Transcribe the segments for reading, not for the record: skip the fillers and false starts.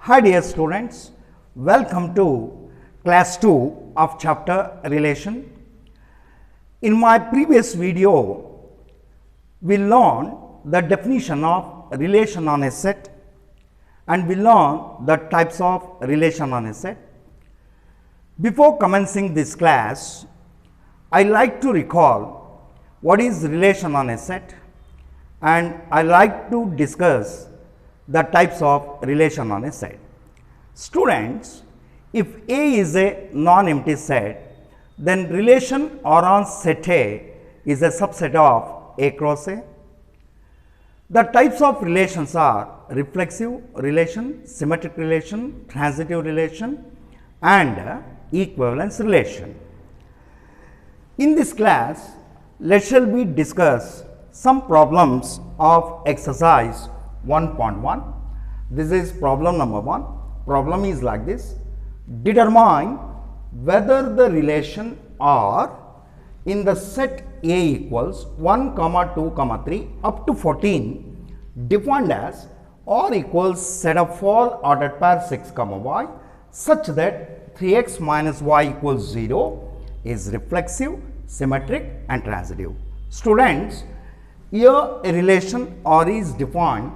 Hi dear students, welcome to class 2 of chapter relation. In my previous video, we learned the definition of relation on a set and we learned the types of relation on a set. Before commencing this class, I like to recall what is relation on a set and I like to discuss the types of relation on a set. Students, if A is a non-empty set, then relation R on set A is a subset of A cross A. The types of relations are reflexive relation, symmetric relation, transitive relation and equivalence relation. In this class, let shall we discuss some problems of exercise 1.1. This is problem number 1. Problem is like this. Determine whether the relation R in the set A equals 1, 2, 3 up to 14 defined as R equals set of all ordered pair 6, y such that 3x minus y equals 0 is reflexive, symmetric and transitive. Students, here a relation R is defined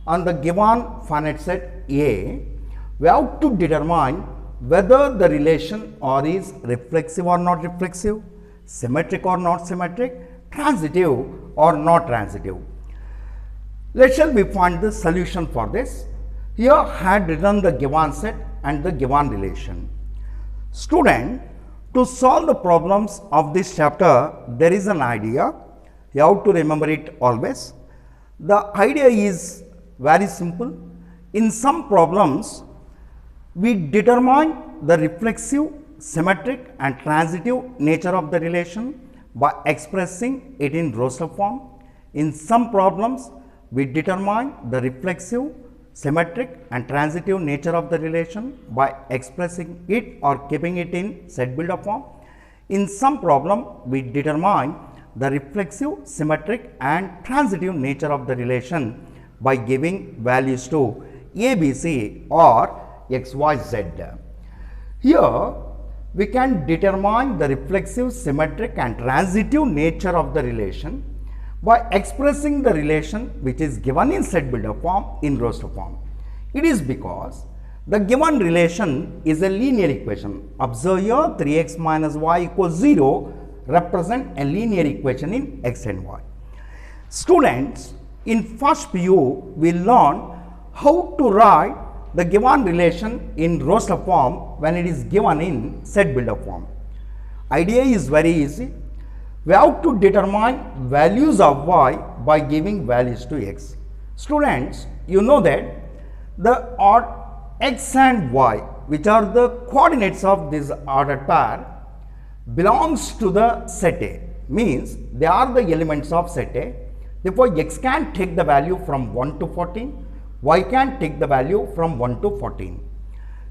on the given finite set A. We have to determine whether the relation R is reflexive or not reflexive, symmetric or not symmetric, transitive or not transitive. Let shall we find the solution for this. Here I had written the given set and the given relation. Student, to solve the problems of this chapter, there is an idea. You have to remember it always. The idea is very simple. In some problems, we determine the reflexive, symmetric and transitive nature of the relation by expressing it in roster form. In some problems, we determine the reflexive, symmetric and transitive nature of the relation by expressing it or keeping it in set builder form. In some problem, we determine the reflexive, symmetric and transitive nature of the relation by giving values to A, B, C or X, Y, Z. Here, we can determine the reflexive, symmetric and transitive nature of the relation by expressing the relation which is given in set builder form in roster form. It is because the given relation is a linear equation. Observe here 3x minus y equals 0 represent a linear equation in x and y. Students, in first PU, we learn how to write the given relation in roster form when it is given in set builder form. Idea is very easy. We have to determine values of y by giving values to x. Students, you know that the odd x and y, which are the coordinates of this ordered pair, belongs to the set A, means they are the elements of set A. Therefore, x can take the value from 1 to 14, y can take the value from 1 to 14.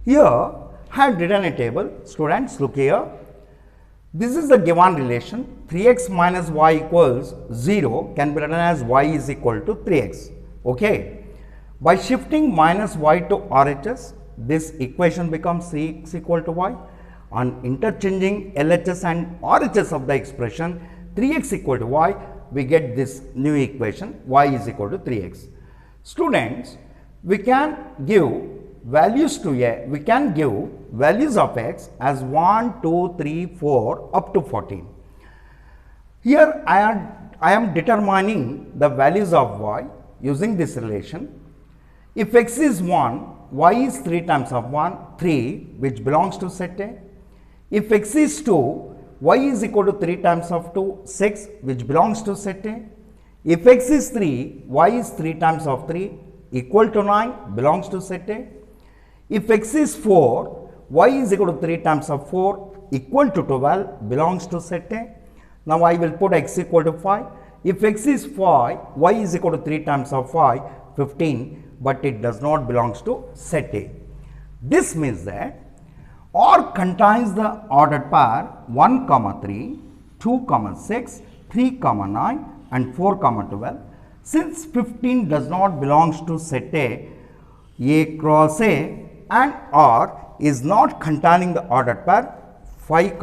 Here, I have written a table. Students, look here. This is the given relation. 3x minus y equals 0 can be written as y is equal to 3x. Okay. By shifting minus y to RHS, this equation becomes 3x equal to y. On interchanging LHS and RHS of the expression 3x equal to y, we get this new equation y is equal to 3x. Students, we can give values to a, we can give values of x as 1, 2, 3, 4 up to 14. Here I am determining the values of y using this relation. If x is 1, y is 3 times of 1, 3 which belongs to set A. If x is 2, y is equal to 3 times of 2, 6 which belongs to set A. If x is 3, y is 3 times of 3 equal to 9 belongs to set A. If x is 4, y is equal to 3 times of 4 equal to 12 belongs to set A. Now I will put x equal to 5. If x is 5, y is equal to 3 times of 5, 15, but it does not belongs to set A. This means that R contains the ordered pair 1, 3, 2, 6, 3, 9 and 4, 12. Since 15 does not belongs to set A cross A and R is not containing the ordered pair 5,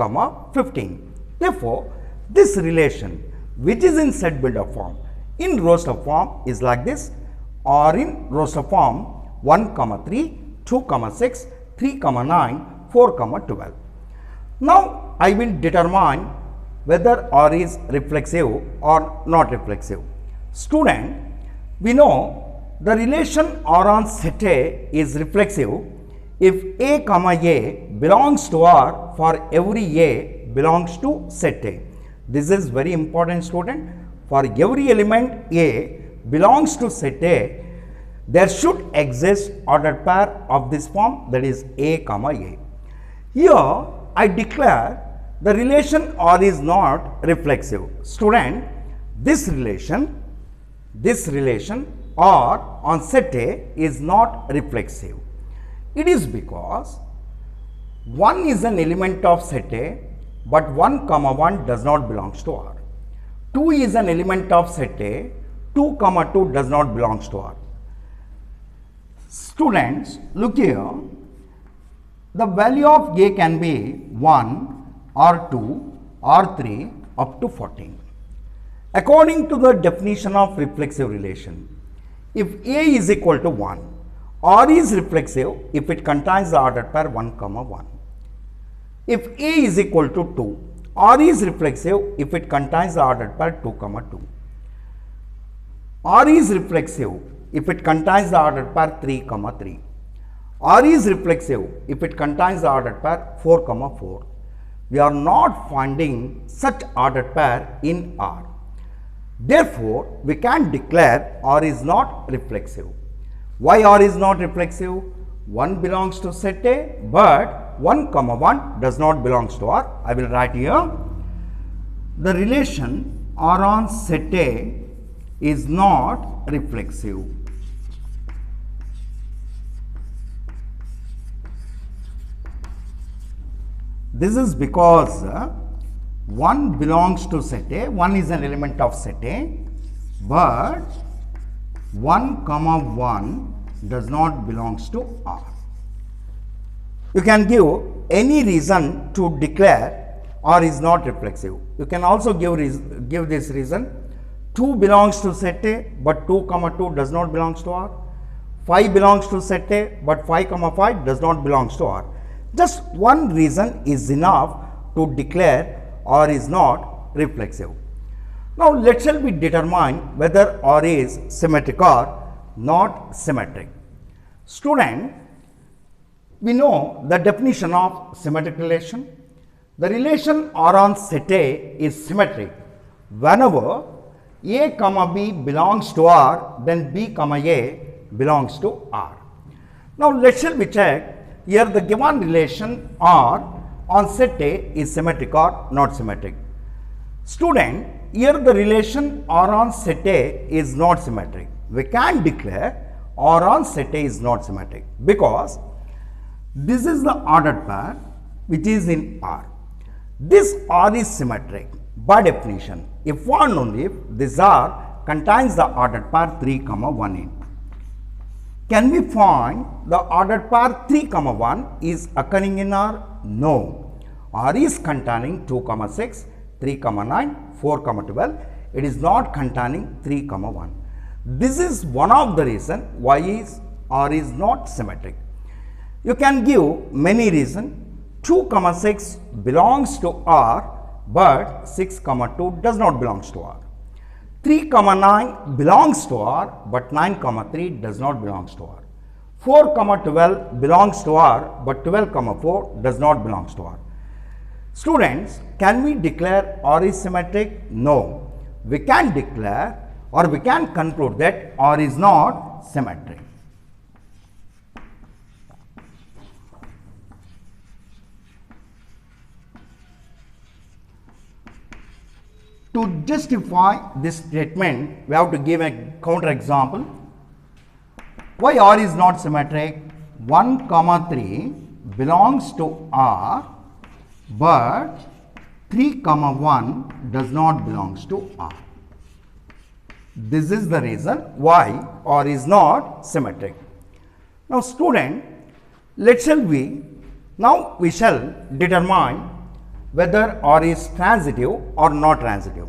15. Therefore, this relation which is in set builder form in roster form is like this, or in roster form 1, 3, 2, 6, 3, 9, 4, 12. Now, I will determine whether R is reflexive or not reflexive. Student, we know the relation R on set A is reflexive if A, A belongs to R for every A belongs to set A. This is very important, student. For every element A belongs to set A, there should exist ordered pair of this form, that is A, A. Here I declare the relation R is not reflexive. Student, this relation R on set A is not reflexive. It is because 1 is an element of set A, but 1, 1 does not belong to R. 2 is an element of set A, 2, 2 does not belong to R. Students, look here, the value of A can be 1 or 2 or 3 up to 14. According to the definition of reflexive relation, if A is equal to 1, R is reflexive if it contains the ordered pair 1, 1. If A is equal to 2, R is reflexive if it contains the ordered pair 2, 2. R is reflexive if it contains the ordered pair 3, 3. R is reflexive if it contains the ordered pair 4, 4. We are not finding such ordered pair in R. Therefore, we can declare R is not reflexive. Why R is not reflexive? 1 belongs to set A, but 1, 1 does not belong to R. I will write here. The relation R on set A is not reflexive. This is because 1 belongs to set A, 1 is an element of set A, but 1, 1 does not belongs to R. You can give any reason to declare R is not reflexive. You can also give this reason. 2 belongs to set A, but 2, 2 does not belongs to R. 5 belongs to set A, but 5, 5 does not belongs to R. Just one reason is enough to declare R is not reflexive. Now, let shall we determine whether R is symmetric or not symmetric. Student, we know the definition of symmetric relation. The relation R on set A is symmetric whenever A, B belongs to R, then B, A belongs to R. Now, let shall we check here the given relation R on set A is symmetric or not symmetric. Student, here the relation R on set A is not symmetric. We can declare R on set A is not symmetric because this is the ordered pair which is in R. This R is symmetric by definition if and only if this R contains the ordered pair 3, 1 in. Can we find the ordered pair 3, 1 is occurring in R? No. R is containing 2, 6, 3, 9, 4, 12. It is not containing 3, 1. This is one of the reasons why R is not symmetric. You can give many reasons. 2, 6 belongs to R, but 6, 2 does not belongs to R. 3, 9 belongs to R, but 9, 3 does not belongs to R. 4, 12 belongs to R, but 12, 4 does not belongs to R. Students, can we declare R is symmetric? No. We can declare or we can conclude that R is not symmetric. To justify this statement, we have to give a counter example. Why R is not symmetric? 1, 3 belongs to R, but 3, 1 does not belongs to R. This is the reason why R is not symmetric. Now, student, Now we shall determine whether R is transitive or not transitive.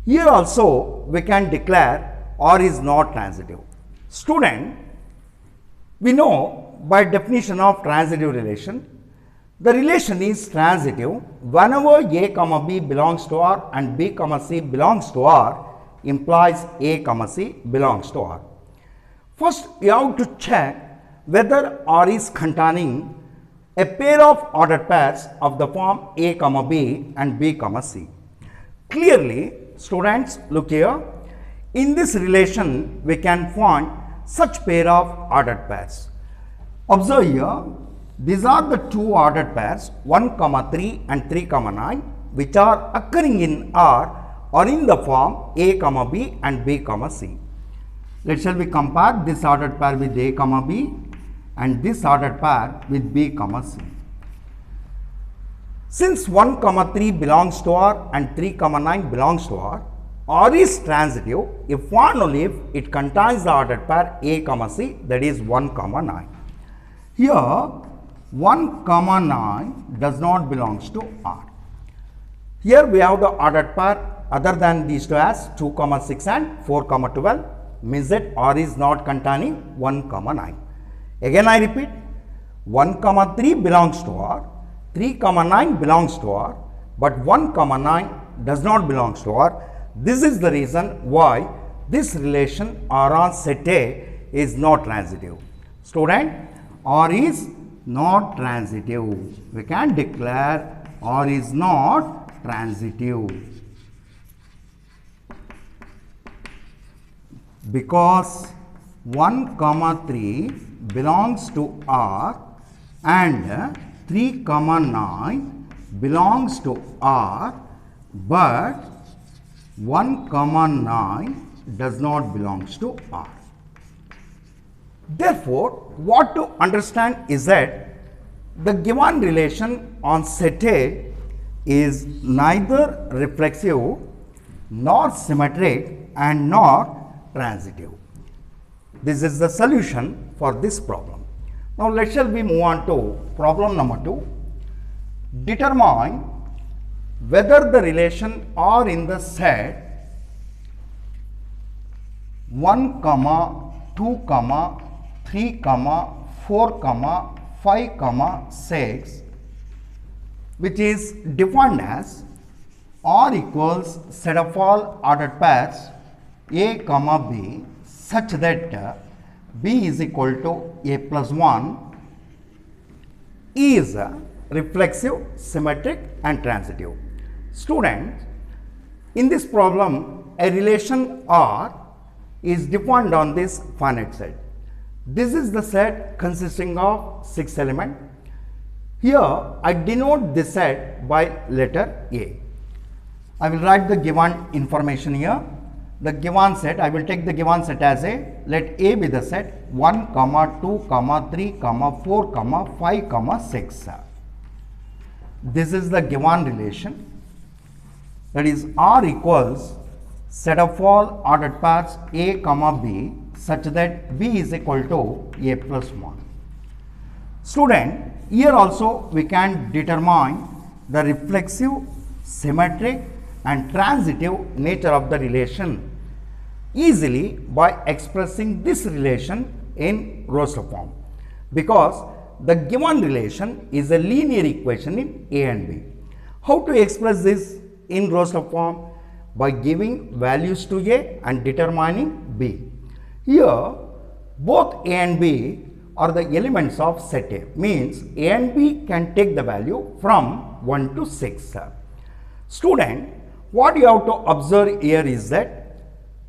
Here also we can declare R is not transitive. Student, we know by definition of transitive relation, the relation is transitive whenever A comma B belongs to R and B comma C belongs to R, implies A comma C belongs to R. First, we have to check whether R is containing a pair of ordered pairs of the form A comma B and B comma C. Clearly, students, look here, in this relation we can find such pair of ordered pairs. Observe here, these are the two ordered pairs 1 comma 3 and 3 comma 9 which are occurring in R or in the form A comma B and B comma C. Shall we compare this ordered pair with A comma B and this ordered pair with B comma C. Since 1 comma 3 belongs to R and 3 comma 9 belongs to R, R is transitive if and only if it contains the ordered pair A comma C, that is 1 comma 9. Here 1 comma 9 does not belongs to R. Here we have the ordered pair other than these two as 2 comma 6 and 4 comma 12, means that R is not containing 1 comma 9. Again I repeat, 1 comma 3 belongs to R, 3 comma 9 belongs to R, but 1 comma 9 does not belongs to R. This is the reason why this relation R on set A is not transitive. Student, R is not transitive. We can declare R is not transitive because 1 comma 3 belongs to R and 3 comma 9 belongs to R, but 1 comma 9 does not belongs to R. Therefore, what to understand is that the given relation on set A is neither reflexive nor symmetric and nor transitive. This is the solution for this problem. Now, shall we move on to problem number 2. Determine whether the relation R in the set 1 comma 2 comma 3 comma 4 comma 5 comma 6, which is defined as R equals set of all ordered pairs A comma B such that B is equal to A plus 1 is reflexive, symmetric and transitive. Students, in this problem a relation R is defined on this finite set. This is the set consisting of 6 elements. Here I denote this set by letter A. I will write the given information here. The given set, I will take the given set as A. Let A be the set 1 comma 2 comma 3 comma 4 comma 5 comma 6. This is the given relation, that is R equals set of all ordered pairs A comma B such that B is equal to A plus 1. Student, here also we can determine the reflexive, symmetric and transitive nature of the relation easily by expressing this relation in Roster form, because the given relation is a linear equation in A and B. How to express this in Roster form? By giving values to A and determining B. Here both A and B are the elements of set A, means A and B can take the value from 1 to 6. Student, what you have to observe here is that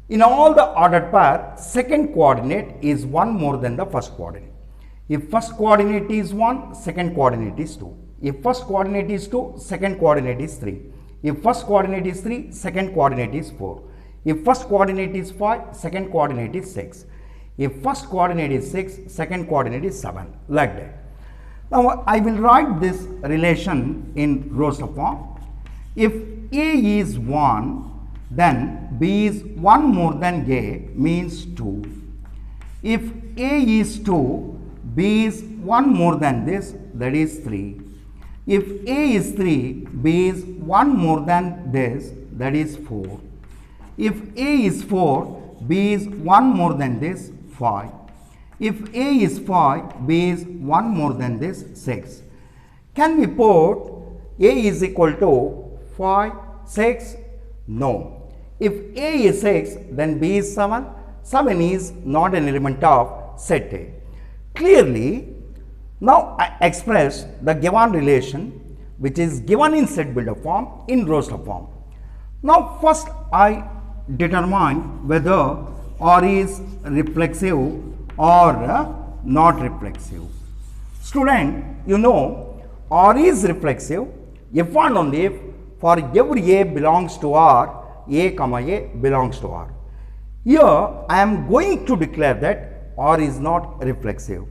in all the ordered pair, second coordinate is 1 more than the first coordinate. If first coordinate is 1, second coordinate is 2. If first coordinate is 2, second coordinate is 3. If first coordinate is 3, second coordinate is 4. If first coordinate is 5, second coordinate is 6. If first coordinate is 6, second coordinate is 7, like that. Now, I will write this relation in Roster form. If A is 1, then B is 1 more than A, means 2. If A is 2, B is 1 more than this, that is 3. If A is 3, B is 1 more than this, that is 4. If A is 4, B is 1 more than this, 5. If A is 5, B is 1 more than this, 6. Can we put A is equal to 5, 6? No. If A is 6, then B is 7. 7 is not an element of set A. Clearly, now I express the given relation which is given in set builder form in roster form. Now first I determine whether R is reflexive or not reflexive. Student, you know R is reflexive if and only if for every A belongs to R, A comma A belongs to R. Here I am going to declare that R is not reflexive.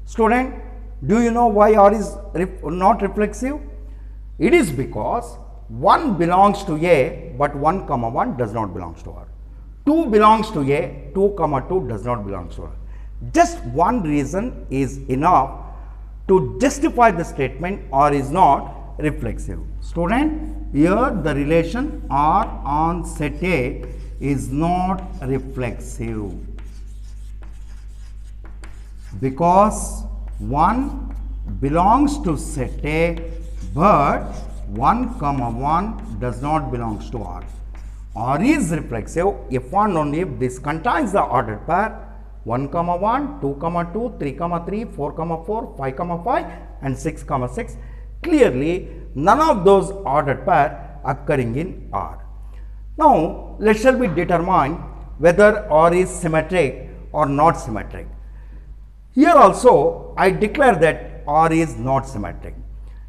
Student, do you know why R is not reflexive? It is because 1 belongs to A but 1 comma 1 does not belong to R. 2 belongs to A, 2 comma 2 does not belong to R. Just one reason is enough to justify the statement R is not reflexive. Student, here the relation R on set A is not reflexive because 1 belongs to set A but 1 comma 1 does not belong to R. R is reflexive if and only if this contains the ordered pair 1 comma 1, 2 comma 2, 3 comma 3, 4 comma 4, 5 comma 5 and 6 comma 6. Clearly, none of those ordered pair occurring in R. Now, let shall we determine whether R is symmetric or not symmetric. Here also, I declare that R is not symmetric.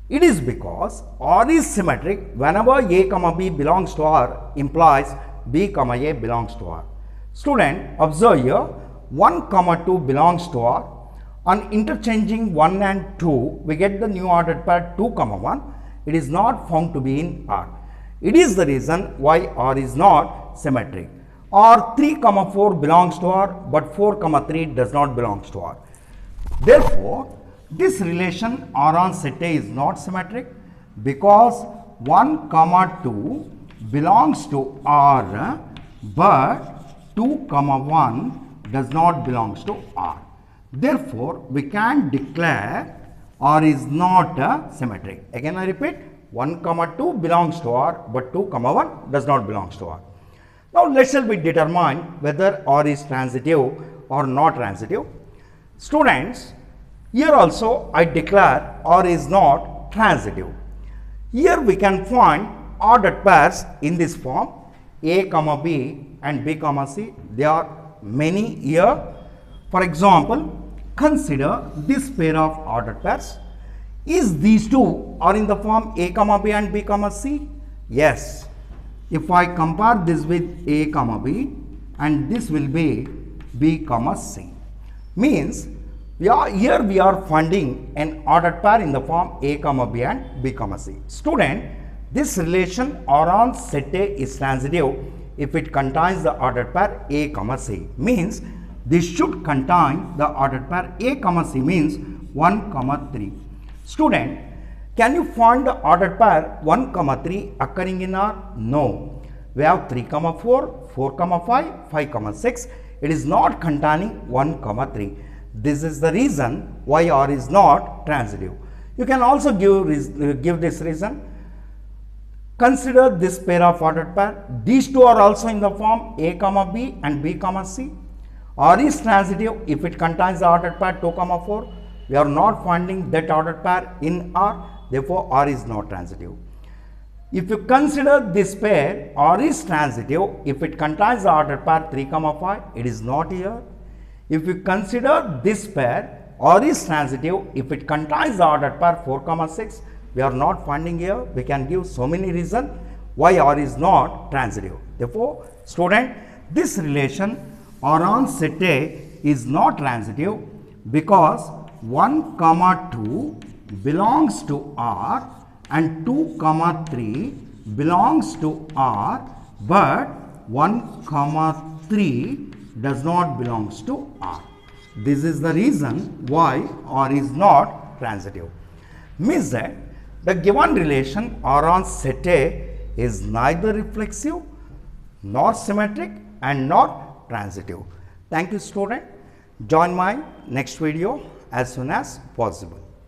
It is because R is symmetric whenever A comma B belongs to R implies B comma A belongs to R. Student, observe here 1 comma 2 belongs to R. On interchanging 1 and 2, we get the new ordered pair 2 comma 1. It is not found to be in R. It is the reason why R is not symmetric. Or 3 comma 4 belongs to R but 4 comma 3 does not belong to R. Therefore, this relation R on set A is not symmetric because 1 comma 2 belongs to R but 2 comma 1 does not belong to R. Therefore, we can declare R is not symmetric. Again I repeat, 1 comma 2 belongs to R but 2 comma 1 does not belong to R. Now, let shall we determine whether R is transitive or not transitive. Students, here also I declare R is not transitive. Here we can find ordered pairs in this form A comma B and B comma C. There are many here. For example, consider this pair of ordered pairs. Is these two are in the form A comma B and B comma C? Yes. If I compare this with A comma B and this will be B comma C, means here we are finding an ordered pair in the form A comma B and B comma C. Student, this relation R on set A is transitive if it contains the ordered pair A comma C, means this should contain the ordered pair A comma C, means 1 comma 3. Student, can you find the ordered pair 1 comma 3 occurring in R? No. We have 3 comma 4, 4 comma 5, 5 comma 6. It is not containing 1 comma 3. This is the reason why R is not transitive. You can also give this reason. Consider this pair of ordered pair. These two are also in the form A comma B and B comma C. R is transitive if it contains the ordered pair 2 comma 4. We are not finding that ordered pair in R. Therefore, R is not transitive. If you consider this pair, R is transitive if it contains the ordered pair 3 comma 5. It is not here. If you consider this pair, R is transitive if it contains the ordered pair 4 comma 6. We are not finding here. We can give so many reasons why R is not transitive. Therefore, student, this relation R on set A is not transitive because 1 comma 2 belongs to R and 2 comma 3 belongs to R but 1 comma 3 does not belongs to R. This is the reason why or is not transitive. Means that the given relation or on set A is neither reflexive nor symmetric and not transitive. Thank you, student. Join my next video as soon as possible.